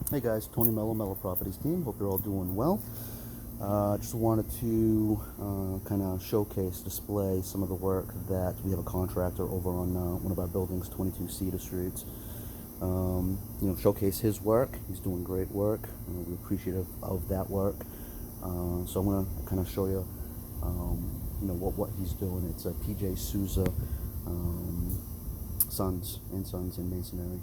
Hey guys, Tony Mello Properties team. Hope you're all doing well. Just wanted to kind of showcase, display some of the work that we have a contractor over on one of our buildings, 22 Cedar Street. Showcase his work. He's doing great work. We're appreciative of that work. So I'm gonna kind of show you, what he's doing. It's a PJ Sousa Sons in Masonary.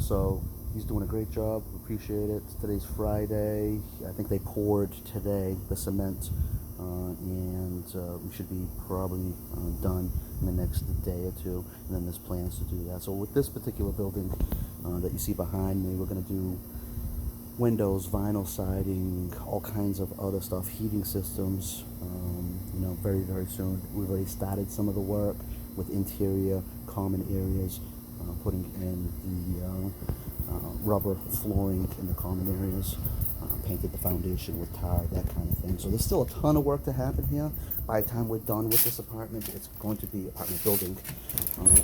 So he's doing a great job. Appreciate it. Today's Friday. I think they poured today the cement, and we should be probably done in the next day or two. And then there's plans to do that. So with this particular building that you see behind me, we're going to do windows, vinyl siding, all kinds of other stuff, heating systems. Very, very soon. We've already started some of the work with interior common areas, putting in the rubber flooring in the common areas, painted the foundation with tar, that kind of thing. So there's still a ton of work to happen here. By the time we're done with this apartment, it's going to be apartment building.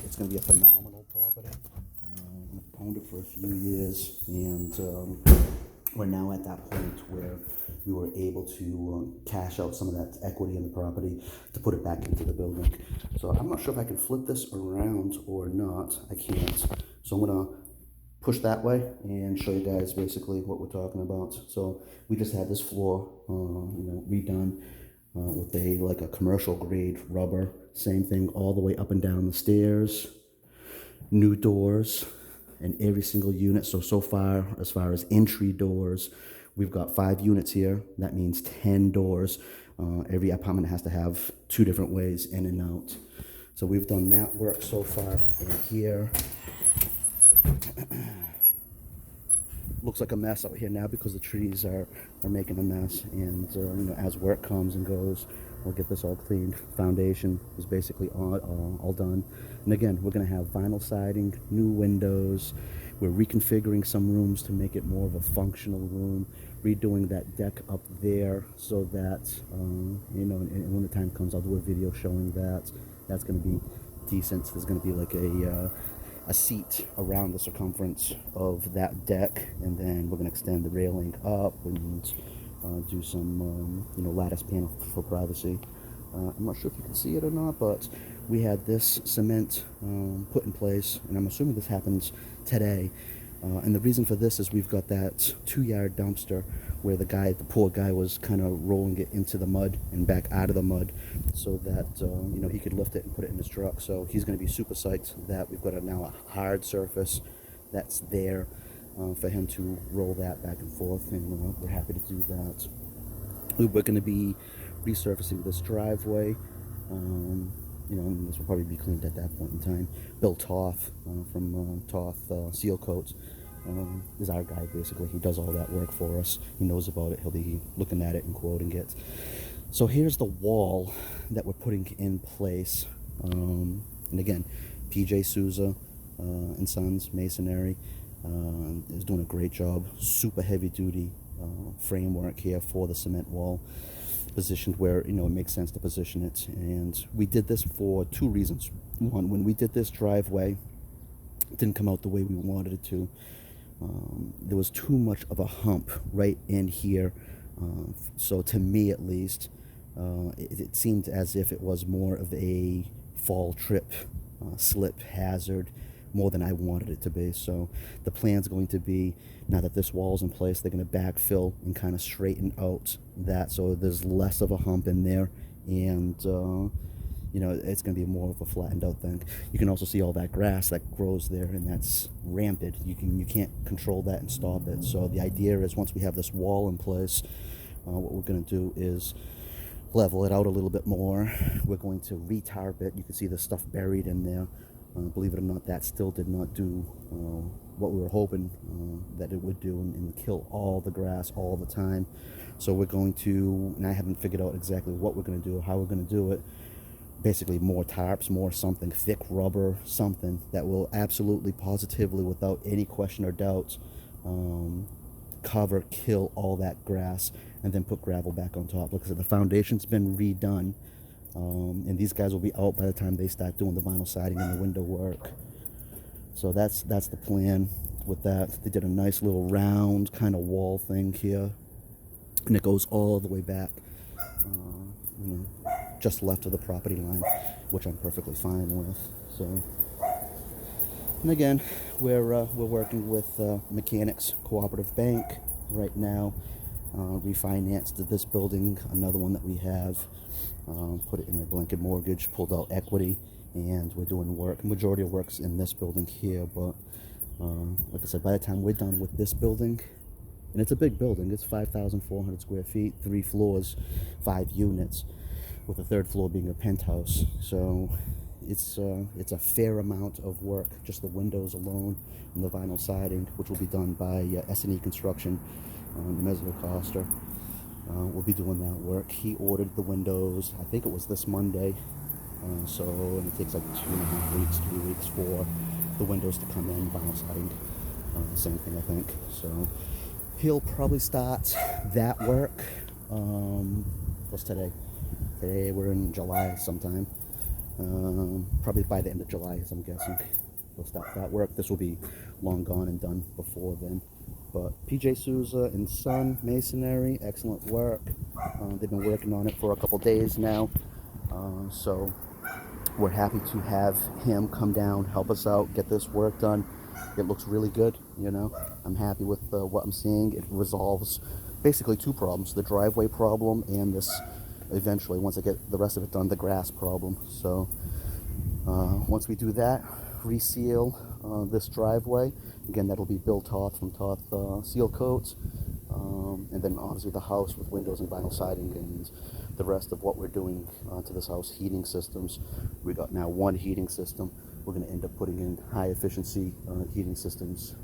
It's going to be a phenomenal property. We've owned it for a few years, and we're now at that point where we were able to cash out some of that equity in the property to put it back into the building. So I'm not sure if I can flip this around or not. I can't. So I'm gonna push that way and show you guys basically what we're talking about. So we just had this floor, redone with a commercial grade rubber. Same thing all the way up and down the stairs. New doors in every single unit. So far, as far as entry doors, we've got 5 units here. That means 10 doors. Every apartment has to have 2 different ways in and out. So we've done that work so far. And here, looks like a mess out here now because the trees are making a mess. And as work comes and goes, we'll get this all cleaned. Foundation is basically all done. And again, we're going to have vinyl siding, new windows. We're reconfiguring some rooms to make it more of a functional room, redoing that deck up there so that, and when the time comes, I'll do a video showing that. That's going to be decent. There's going to be like a seat around the circumference of that deck, and then we're going to extend the railing up and do some lattice panel for privacy. I'm not sure if you can see it or not, but we had this cement put in place, and I'm assuming this happens today. And the reason for this is we've got that 2-yard dumpster where the poor guy was kind of rolling it into the mud and back out of the mud so that he could lift it and put it in his truck. So he's going to be super psyched that we've got now a hard surface that's there for him to roll that back and forth, and we're happy to do that. We're going to be resurfacing this driveway. This will probably be cleaned at that point in time. Bill Toth from Toth Seal Coats is our guy, basically. He does all that work for us. He knows about it. He'll be looking at it and quoting it. So here's the wall that we're putting in place. And again, PJ Sousa and Sons Masonary is doing a great job. Super heavy duty framework here for the cement wall, positioned where it makes sense to position it. And we did this for 2 reasons. One, when we did this driveway, it didn't come out the way we wanted it to. There was too much of a hump right in here. So to me, at least, it seemed as if it was more of a fall trip, slip hazard, more than I wanted it to be. So the plan's going to be, now that this wall's in place, they're going to backfill and kind of straighten out that so there's less of a hump in there, and it's going to be more of a flattened out thing. You can also see all that grass that grows there, and that's rampant. You can't control that and stop it. So the idea is, once we have this wall in place, what we're going to do is level it out a little bit more. We're going to retarp it. You can see the stuff buried in there. Believe it or not, that still did not do what we were hoping that it would do, and kill all the grass all the time. So we're going to, and I haven't figured out exactly what we're going to do, how we're going to do it. Basically more tarps, more something, thick rubber, something that will absolutely, positively, without any question or doubt, kill all that grass, and then put gravel back on top. Like I said, the foundation's been redone. And these guys will be out by the time they start doing the vinyl siding and the window work. So that's the plan. with that. They did a nice little round kind of wall thing here, and it goes all the way back, you know, just left of the property line, which I'm perfectly fine with. So, and again, we're working with Mechanics Cooperative Bank right now. Refinanced this building, another one that we have, put it in a blanket mortgage, pulled out equity, and we're doing work. Majority of work's in this building here, but like I said, by the time we're done with this building, and it's a big building, it's 5,400 square feet, 3 floors, 5 units, with the 3rd floor being a penthouse. So it's a fair amount of work, just the windows alone and the vinyl siding, which will be done by S&E Construction, Meslo Coster. We'll be doing that work. He ordered the windows, I think it was this Monday, so and it takes like 2.5 weeks, 3 weeks for the windows to come in, vinyl siding, same thing I think. So he'll probably start that work. What's today? Today we're in July sometime. Probably by the end of July, as I'm guessing. We'll start that work. This will be long gone and done before then. But PJ Sousa and Son Masonary, excellent work. They've been working on it for a couple days now. So we're happy to have him come down, help us out, get this work done. It looks really good, you know. I'm happy with what I'm seeing. It resolves basically 2 problems, the driveway problem and this, eventually, once I get the rest of it done, the grass problem. So once we do that, reseal this driveway. Again, that'll be Bill Toth from Toth Seal Coats. And then obviously the house with windows and vinyl siding and the rest of what we're doing to this house, heating systems. We got now 1 heating system. We're going to end up putting in high efficiency heating systems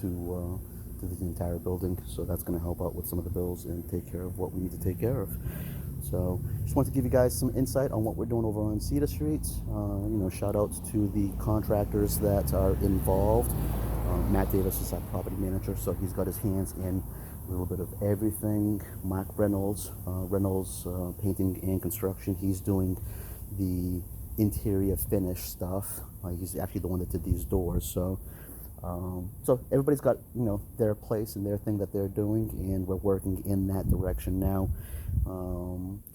to the entire building. So that's going to help out with some of the bills and take care of what we need to take care of. So just want to give you guys some insight on what we're doing over on Cedar Street. You know, shout outs to the contractors that are involved. Matt Davis is our property manager, so he's got his hands in a little bit of everything. Mark Reynolds, Painting and Construction, he's doing the interior finish stuff. He's actually the one that did these doors. So so everybody's got, you know, their place and their thing that they're doing, and we're working in that direction now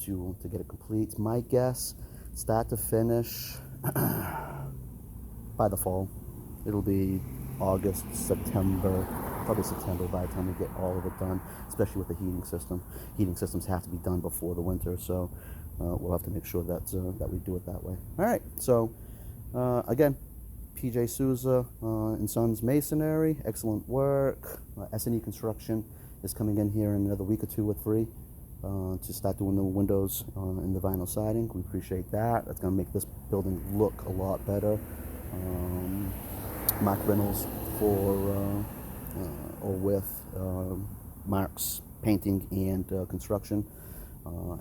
to get it complete. My guess, start to finish by the fall. It'll be August, September, probably September by the time we get all of it done, especially with the heating system. Heating systems have to be done before the winter, so we'll have to make sure that that we do it that way. All right, so again, PJ Sousa and Sons Masonary, excellent work. S&E Construction is coming in here in another week or 2 or 3 to start doing the windows and the vinyl siding. We appreciate that. That's going to make this building look a lot better. Mark Reynolds for or with Mark's Painting and Construction.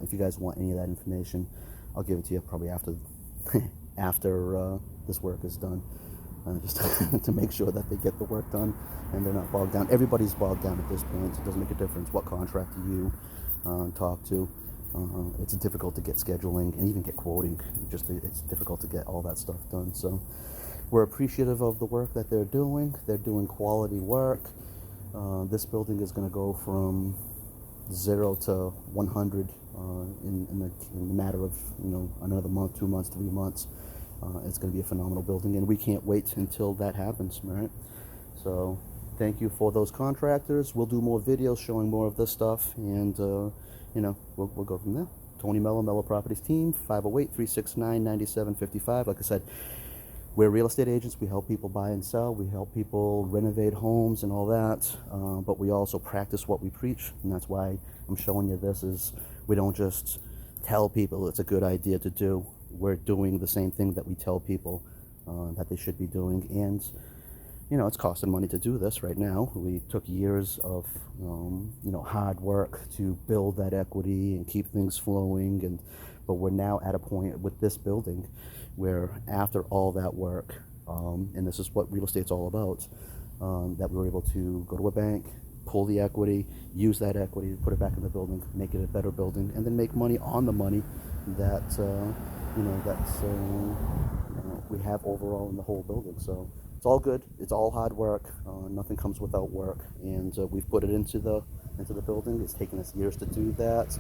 If you guys want any of that information, I'll give it to you probably after after this work is done, just to make sure that they get the work done and they're not bogged down. Everybody's bogged down at this point. It doesn't make a difference what contractor you talk to. It's difficult to get scheduling and even get quoting. It's difficult to get all that stuff done. So we're appreciative of the work that they're doing. They're doing quality work. This building is going to go from 0 to 100 in the matter of, you know, another month, 2 months, 3 months. It's going to be a phenomenal building, and we can't wait until that happens, right? So thank you for those contractors. We'll do more videos showing more of this stuff, and you know, we'll go from there. Tony Mello, Mello Properties team, 508-369-9755. Like I said, we're real estate agents. We help people buy and sell. We help people renovate homes and all that. But we also practice what we preach, and that's why I'm showing you this. Is we don't just tell people it's a good idea to do. We're doing the same thing that we tell people that they should be doing. And you know, it's costing money to do this right now. We took years of you know, hard work to build that equity and keep things flowing, but we're now at a point with this building where after all that work, and this is what real estate's all about, that we were able to go to a bank, pull the equity, use that equity to put it back in the building, make it a better building, and then make money on the money that you know, we have overall in the whole building. So it's all good. It's all hard work. Nothing comes without work, and we've put it into the building. It's taken us years to do that.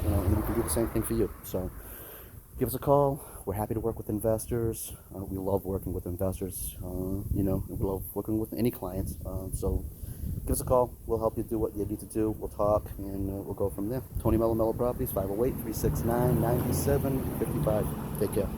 And we can do the same thing for you. So give us a call. We're happy to work with investors. We love working with investors. We love working with any clients. So give us a call. We'll help you do what you need to do. We'll talk, and we'll go from there. Tony Mello Properties, 508-369-9755. Take care.